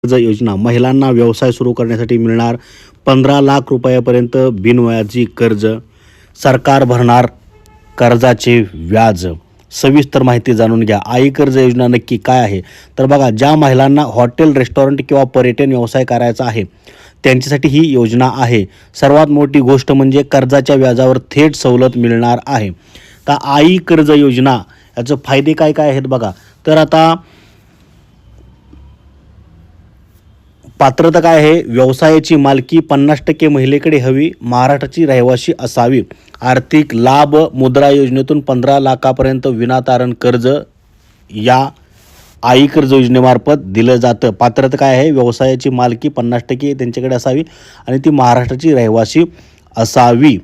कर्ज योजना महिलांना व्यवसाय सुरू करण्यासाठी मिळणार 15 लाख रुपयापर्यंत बिनव्याजी कर्ज. सरकार भरणार कर्जाचे व्याज. सविस्तर माहिती जाणून घ्या. आई कर्ज योजना नक्की काय आहे? तर बघा, ज्या महिलांना हॉटेल, रेस्टॉरंट किंवा पर्यटन व्यवसाय करायचा आहे त्यांच्यासाठी ही योजना आहे. सर्वात मोठी गोष्ट म्हणजे कर्जाच्या व्याजावर थेट सवलत मिळणार आहे. तर आई कर्ज योजना याचे फायदे काय काय आहेत बघा. तर आता पात्रता काय आहे? व्यवसायाची मालकी 50% महिलेकडे हवी, महाराष्ट्राची रहिवासी असावी. आर्थिक लाभ मुद्रा योजनेतून 15 लाखापर्यंत विनातारण कर्ज या आई कर्ज योजनेमार्फत दिलं जातं. पात्रता काय आहे? व्यवसायाची मालकी 50% त्यांच्याकडे असावी आणि ती महाराष्ट्राची रहिवासी असावी.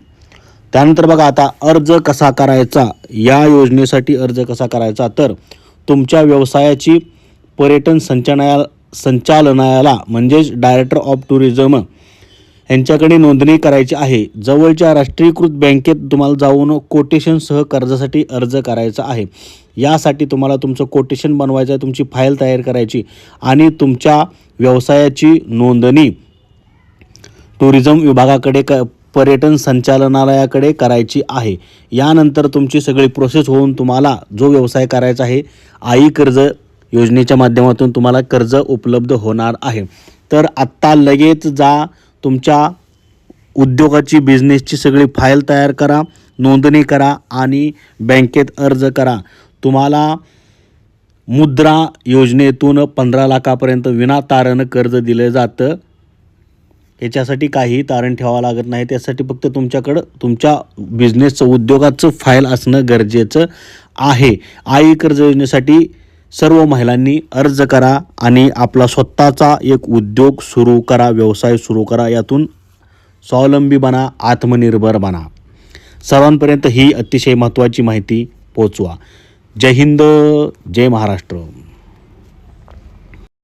त्यानंतर बघा, आता अर्ज कसा करायचा? या योजनेसाठी अर्ज कसा करायचा? तर तुमच्या व्यवसायाची पर्यटन संचालनालयाला म्हणजेच डायरेक्टर ऑफ टुरिझम यांच्याकडे नोंदणी करायची आहे. जवळच्या राष्ट्रीयकृत बँकेत तुम्हाला जाऊन कोटेशनसह कर्जासाठी अर्ज करायचा आहे. यासाठी तुम्हाला तुमचं कोटेशन बनवायचं आहे, तुमची फाईल तयार करायची आणि तुमच्या व्यवसायाची नोंदणी टुरिझम विभागाकडे पर्यटन संचालनालयाकडे करायची आहे. यानंतर तुमची सगळी प्रोसेस होऊन तुम्हाला जो व्यवसाय करायचा आहे आई कर्ज योजनेच्या माध्यमातून तुम्हाला कर्ज उपलब्ध होणार आहे. तर आत्ता लगेच जा, तुमच्या उद्योगाची, बिझनेसची सगळी फाईल तयार करा, नोंदणी करा आणि बँकेत अर्ज करा. तुम्हाला मुद्रा योजनेतून 15 लाखापर्यंत विनातारण कर्ज दिलं जातं. याच्यासाठी काही तारण ठेवावं लागत नाही. त्यासाठी फक्त तुमच्याकडं तुमच्या बिझनेसचं, उद्योगाचं फाईल असणं गरजेचं आहे. आई कर्ज योजनेसाठी सर्व महिलांनी अर्ज करा आणि आपला स्वतःचा एक उद्योग सुरू करा, व्यवसाय सुरू करा. यातून स्वावलंबी बना, आत्मनिर्भर बना. सर्वांपर्यंत ही अतिशय महत्त्वाची माहिती पोचवा. जय हिंद, जय महाराष्ट्र.